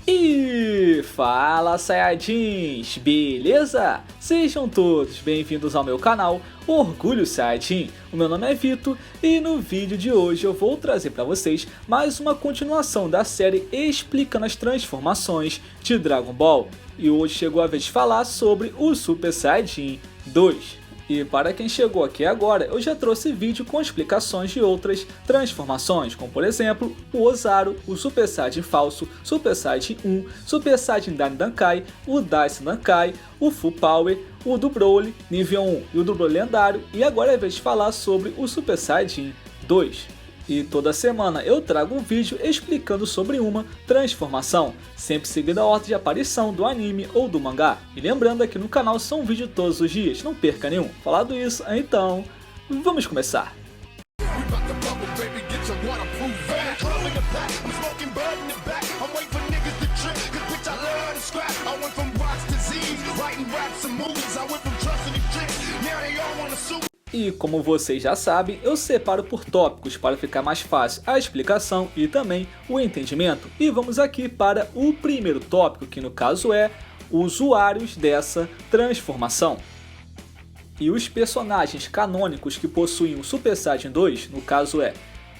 E fala Saiyajins, beleza? Sejam todos bem-vindos ao meu canal Orgulho Saiyajin. O meu nome é Vitor e no vídeo de hoje eu vou trazer para vocês mais uma continuação da série explicando as transformações de Dragon Ball. E hoje chegou a vez de falar sobre o Super Saiyajin 2. E para quem chegou aqui agora, eu já trouxe vídeo com explicações de outras transformações, como por exemplo, o Ozaru, o Super Saiyajin Falso, Super Saiyajin 1, Super Saiyajin Dankai, o Daicy Dankai, o Full Power, o do Broly, nível 1 e o do Broly lendário, e agora é vez de falar sobre o Super Saiyajin 2. E toda semana eu trago um vídeo explicando sobre uma transformação, sempre seguindo a ordem de aparição do anime ou do mangá. E lembrando aqui no canal são vídeos todos os dias, não perca nenhum. Falado isso, então vamos começar. E como vocês já sabem, eu separo por tópicos para ficar mais fácil a explicação e também o entendimento. E vamos aqui para o primeiro tópico, que no caso é usuários dessa transformação. E os personagens canônicos que possuem o Super Saiyajin 2, no caso é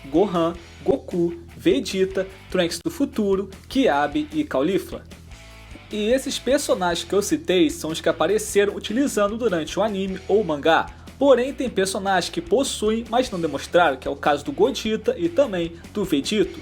Gohan, Goku, Vegeta, Trunks do Futuro, Kiabe e Caulifla. E esses personagens que eu citei são os que apareceram utilizando durante o anime ou mangá. Porém, tem personagens que possuem, mas não demonstraram, que é o caso do Gogeta e também do Vegito.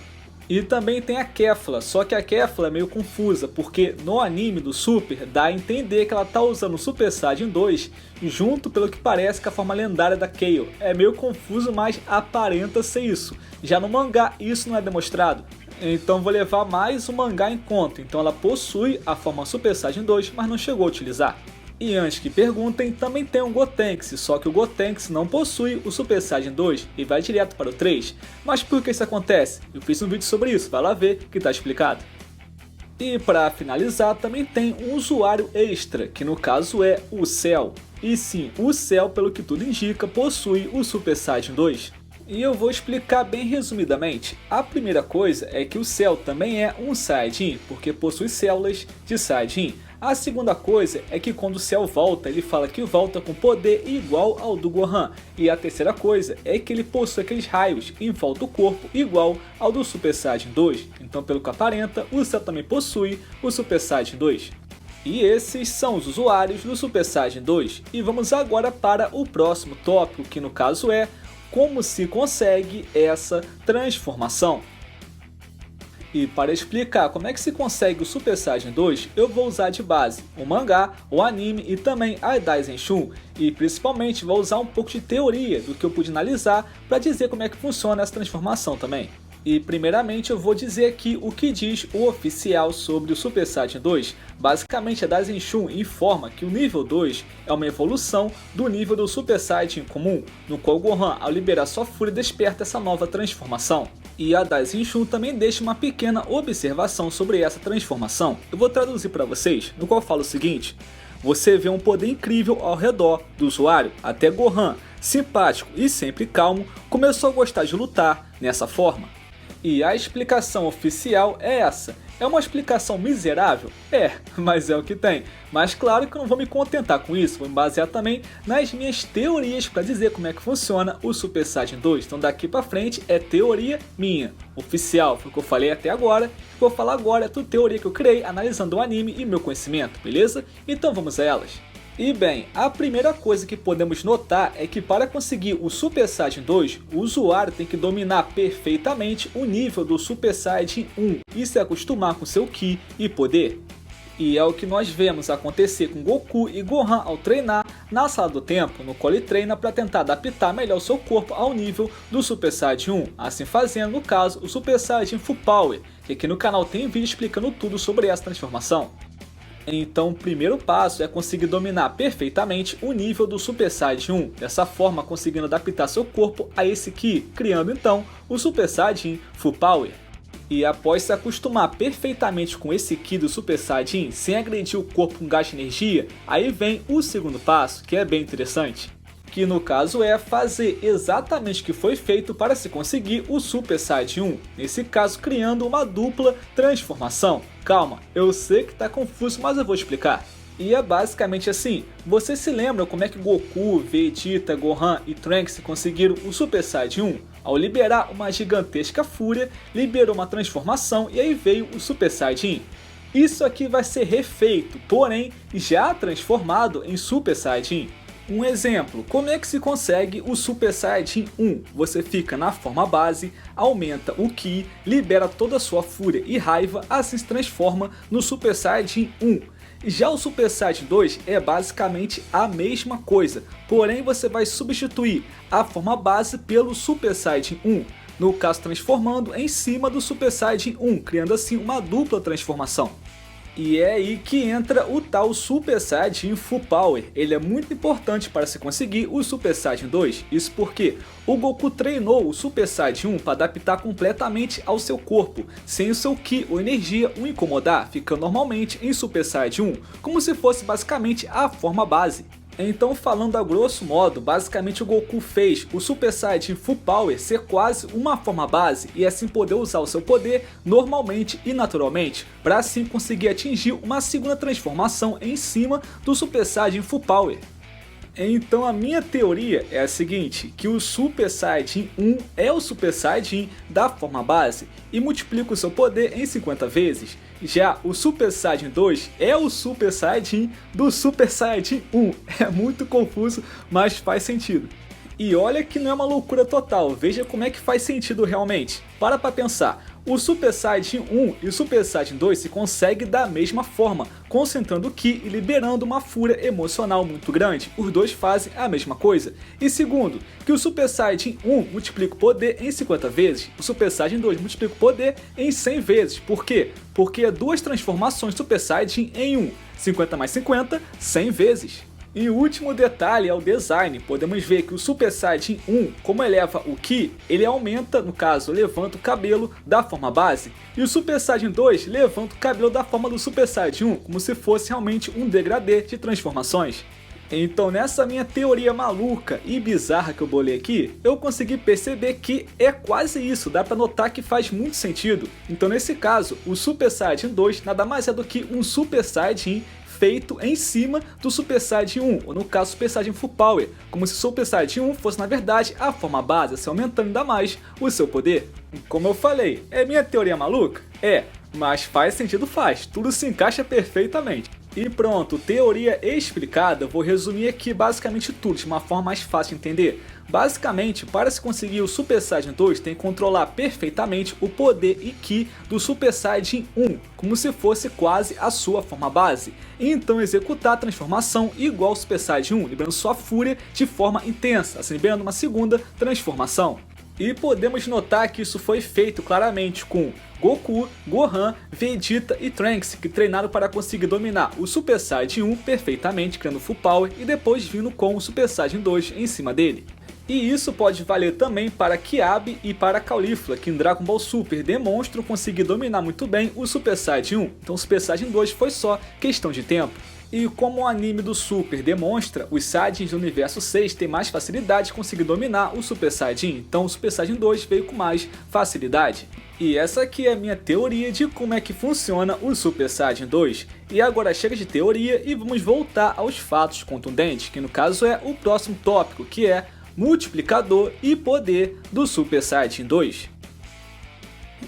E também tem a Kefla, só que a Kefla é meio confusa, porque no anime do Super dá a entender que ela tá usando o Super Saiyajin 2 junto, pelo que parece, com a forma lendária da Kale. É meio confuso, mas aparenta ser isso. Já no mangá isso não é demonstrado. Então vou levar mais o mangá em conta. Então ela possui a forma Super Saiyajin 2, mas não chegou a utilizar. E antes que perguntem, também tem um Gotenks, só que o Gotenks não possui o Super Saiyajin 2 e vai direto para o 3. Mas por que isso acontece? Eu fiz um vídeo sobre isso, vai lá ver que está explicado. E para finalizar, também tem um usuário extra, que no caso é o Cell. E sim, o Cell, pelo que tudo indica, possui o Super Saiyajin 2. E eu vou explicar bem resumidamente. A primeira coisa é que o Cell também é um Saiyajin, porque possui células de Saiyajin. A segunda coisa é que quando o Cell volta, ele fala que volta com poder igual ao do Gohan. E a terceira coisa é que ele possui aqueles raios em volta do corpo igual ao do Super Saiyajin 2. Então, pelo que aparenta, o Cell também possui o Super Saiyajin 2. E esses são os usuários do Super Saiyajin 2. E vamos agora para o próximo tópico, que no caso é como se consegue essa transformação. E para explicar como é que se consegue o Super Saiyajin 2, eu vou usar de base o mangá, o anime e também a Daisenshu. E principalmente vou usar um pouco de teoria do que eu pude analisar para dizer como é que funciona essa transformação também. E primeiramente eu vou dizer aqui o que diz o oficial sobre o Super Saiyajin 2. Basicamente a Daisenshu informa que o nível 2 é uma evolução do nível do Super Saiyajin comum, no qual Gohan, ao liberar sua fúria, desperta essa nova transformação. E a Daisenshu também deixa uma pequena observação sobre essa transformação. Eu vou traduzir para vocês, no qual fala o seguinte: você vê um poder incrível ao redor do usuário, até Gohan, simpático e sempre calmo, começou a gostar de lutar nessa forma. E a explicação oficial é essa. É uma explicação miserável? É, mas é o que tem. Mas claro que eu não vou me contentar com isso, vou me basear também nas minhas teorias para dizer como é que funciona o Super Saiyajin 2. Então daqui para frente é teoria minha, oficial, foi o que eu falei até agora. O que eu vou falar agora é tudo teoria que eu criei analisando o anime e meu conhecimento, beleza? Então vamos a elas. E bem, a primeira coisa que podemos notar é que para conseguir o Super Saiyajin 2, o usuário tem que dominar perfeitamente o nível do Super Saiyajin 1 e se acostumar com seu Ki e poder. E é o que nós vemos acontecer com Goku e Gohan ao treinar na sala do tempo, no qual ele treina para tentar adaptar melhor o seu corpo ao nível do Super Saiyajin 1, assim fazendo, no caso, o Super Saiyajin Full Power, que aqui no canal tem vídeo explicando tudo sobre essa transformação. Então o primeiro passo é conseguir dominar perfeitamente o nível do Super Saiyajin 1, dessa forma conseguindo adaptar seu corpo a esse Ki, criando então o Super Saiyajin Full Power. E após se acostumar perfeitamente com esse Ki do Super Saiyajin, sem agredir o corpo com gás de energia, aí vem o segundo passo, que é bem interessante, que no caso é fazer exatamente o que foi feito para se conseguir o Super Saiyajin 1, nesse caso criando uma dupla transformação. Calma, eu sei que tá confuso, mas eu vou explicar. E é basicamente assim, você se lembra como é que Goku, Vegeta, Gohan e Trunks conseguiram o Super Saiyajin 1? Ao liberar uma gigantesca fúria, liberou uma transformação e aí veio o Super Saiyajin. Isso aqui vai ser refeito, porém já transformado em Super Saiyajin. Um exemplo, como é que se consegue o Super Saiyajin 1? Você fica na forma base, aumenta o Ki, libera toda a sua fúria e raiva, assim se transforma no Super Saiyajin 1. Já o Super Saiyajin 2 é basicamente a mesma coisa, porém você vai substituir a forma base pelo Super Saiyajin 1, no caso transformando em cima do Super Saiyajin 1, criando assim uma dupla transformação. E é aí que entra o tal Super Saiyajin Full Power. Ele é muito importante para se conseguir o Super Saiyajin 2. Isso porque o Goku treinou o Super Saiyajin 1 para adaptar completamente ao seu corpo, sem o seu Ki ou energia o incomodar, ficando normalmente em Super Saiyajin 1, como se fosse basicamente a forma base. Então, falando a grosso modo, basicamente o Goku fez o Super Saiyajin Full Power ser quase uma forma base e assim poder usar o seu poder normalmente e naturalmente, para assim conseguir atingir uma segunda transformação em cima do Super Saiyajin Full Power. Então a minha teoria é a seguinte, que o Super Saiyajin 1 é o Super Saiyajin da forma base e multiplica o seu poder em 50 vezes. Já o Super Saiyajin 2 é o Super Saiyajin do Super Saiyajin 1. É muito confuso, mas faz sentido. E olha que não é uma loucura total, veja como é que faz sentido realmente. Para pensar, o Super Saiyajin 1 e o Super Saiyajin 2 se conseguem da mesma forma, concentrando o Ki e liberando uma fúria emocional muito grande. Os dois fazem a mesma coisa. E segundo, que o Super Saiyajin 1 multiplica o poder em 50 vezes, o Super Saiyajin 2 multiplica o poder em 100 vezes. Por quê? Porque é duas transformações Super Saiyajin em 1. 50 mais 50, 100 vezes. E o último detalhe é o design. Podemos ver que o Super Saiyajin 1, como eleva o Ki, ele aumenta, no caso, levanta o cabelo da forma base. E o Super Saiyajin 2 levanta o cabelo da forma do Super Saiyajin 1, como se fosse realmente um degradê de transformações. Então nessa minha teoria maluca e bizarra que eu bolei aqui, eu consegui perceber que é quase isso, dá pra notar que faz muito sentido. Então nesse caso, o Super Saiyajin 2 nada mais é do que um Super Saiyajin feito em cima do Super Saiyajin 1, ou no caso Super Saiyajin Full Power, como se o Super Saiyajin 1 fosse na verdade a forma base, se aumentando ainda mais o seu poder. Como eu falei, é minha teoria maluca? É, mas faz sentido, faz, tudo se encaixa perfeitamente. E pronto, teoria explicada, eu vou resumir aqui basicamente tudo de uma forma mais fácil de entender. Basicamente, para se conseguir o Super Saiyajin 2, tem que controlar perfeitamente o poder e Ki do Super Saiyajin 1, como se fosse quase a sua forma base. E então executar a transformação igual ao Super Saiyajin 1, liberando sua fúria de forma intensa, assim liberando uma segunda transformação. E podemos notar que isso foi feito claramente com Goku, Gohan, Vegeta e Trunks, que treinaram para conseguir dominar o Super Saiyajin 1 perfeitamente, criando Full Power e depois vindo com o Super Saiyajin 2 em cima dele. E isso pode valer também para Kiabe e para Caulifla, que em Dragon Ball Super demonstram conseguir dominar muito bem o Super Saiyajin 1, então o Super Saiyajin 2 foi só questão de tempo. E como o anime do Super demonstra, os Saiyajins do universo 6 têm mais facilidade de conseguir dominar o Super Saiyajin, então o Super Saiyajin 2 veio com mais facilidade. E essa aqui é a minha teoria de como é que funciona o Super Saiyajin 2. E agora chega de teoria e vamos voltar aos fatos contundentes, que no caso é o próximo tópico, que é multiplicador e poder do Super Saiyajin 2.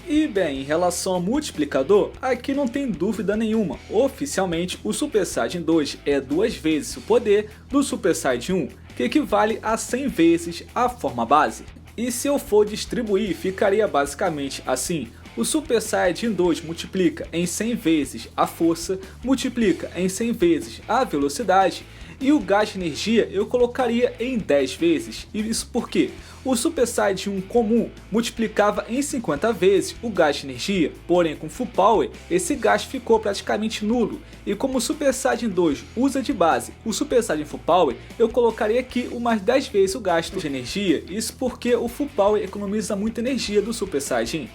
E bem, em relação ao multiplicador, aqui não tem dúvida nenhuma. Oficialmente, o Super Saiyajin 2 é 2 vezes o poder do Super Saiyajin 1, que equivale a 100 vezes a forma base. E se eu for distribuir, ficaria basicamente assim. O Super Saiyajin 2 multiplica em 100 vezes a força, multiplica em 100 vezes a velocidade, e o gasto de energia eu colocaria em 10 vezes. E isso porque o Super Saiyajin 1 comum multiplicava em 50 vezes o gasto de energia, porém com Full Power esse gasto ficou praticamente nulo. E como o Super Saiyajin 2 usa de base o Super Saiyajin Full Power, eu colocaria aqui umas 10 vezes o gasto de energia, isso porque o Full Power economiza muita energia do Super Saiyajin.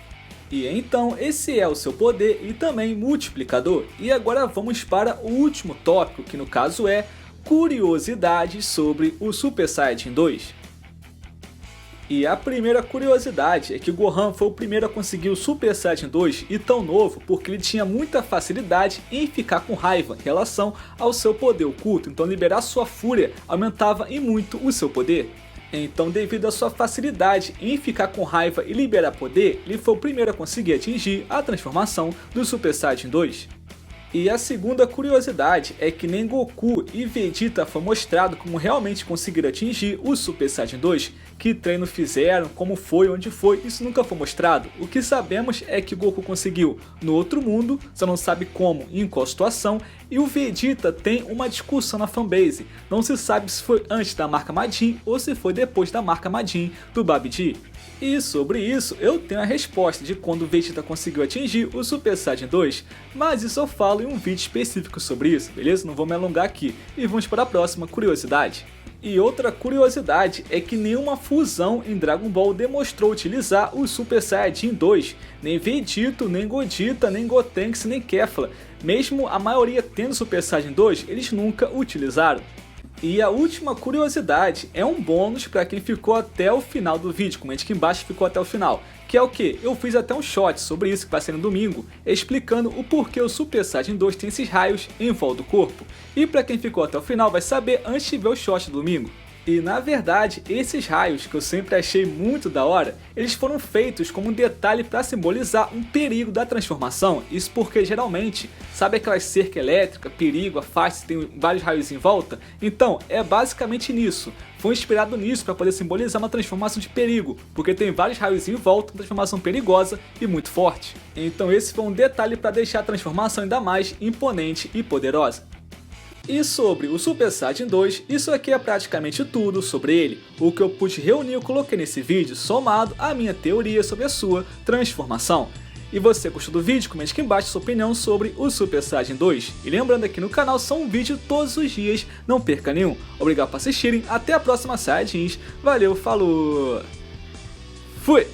E então esse é o seu poder e também multiplicador. E agora vamos para o último tópico, que no caso é curiosidades sobre o Super Saiyajin 2. E a primeira curiosidade é que Gohan foi o primeiro a conseguir o Super Saiyajin 2 e tão novo porque ele tinha muita facilidade em ficar com raiva em relação ao seu poder oculto, então liberar sua fúria aumentava em muito o seu poder. Então, devido à sua facilidade em ficar com raiva e liberar poder, ele foi o primeiro a conseguir atingir a transformação do Super Saiyajin 2. E a segunda curiosidade é que nem Goku e Vegeta foi mostrado como realmente conseguiram atingir o Super Saiyajin 2, que treino fizeram, como foi, onde foi, isso nunca foi mostrado. O que sabemos é que Goku conseguiu no outro mundo, só não sabe como e em qual situação, e o Vegeta tem uma discussão na fanbase, não se sabe se foi antes da marca Majin ou se foi depois da marca Majin do Babidi. E sobre isso, eu tenho a resposta de quando o Vegeta conseguiu atingir o Super Saiyajin 2, mas isso eu falo em um vídeo específico sobre isso, beleza? Não vou me alongar aqui. E vamos para a próxima curiosidade. E outra curiosidade é que nenhuma fusão em Dragon Ball demonstrou utilizar o Super Saiyajin 2, nem Vegito, nem Godita, nem Gotenks, nem Kefla. Mesmo a maioria tendo Super Saiyajin 2, eles nunca utilizaram. E a última curiosidade é um bônus para quem ficou até o final do vídeo, comente aqui embaixo ficou até o final, que é o que? Eu fiz até um shot sobre isso que vai ser no domingo, explicando o porquê o Super Saiyajin 2 tem esses raios em volta do corpo. E para quem ficou até o final vai saber antes de ver o shot do domingo. E na verdade, esses raios, que eu sempre achei muito da hora, eles foram feitos como um detalhe para simbolizar um perigo da transformação. Isso porque geralmente, sabe aquelas cerca elétrica, perigo, afaste, tem vários raios em volta? Então, é basicamente nisso. Foi inspirado nisso para poder simbolizar uma transformação de perigo, porque tem vários raios em volta, uma transformação perigosa e muito forte. Então esse foi um detalhe para deixar a transformação ainda mais imponente e poderosa. E sobre o Super Saiyajin 2, isso aqui é praticamente tudo sobre ele. O que eu pude reunir eu coloquei nesse vídeo, somado à minha teoria sobre a sua transformação. E você gostou do vídeo? Comente aqui embaixo sua opinião sobre o Super Saiyajin 2. E lembrando aqui no canal são um vídeo todos os dias, não perca nenhum. Obrigado por assistirem, até a próxima Saiyajins, valeu, falou, fui!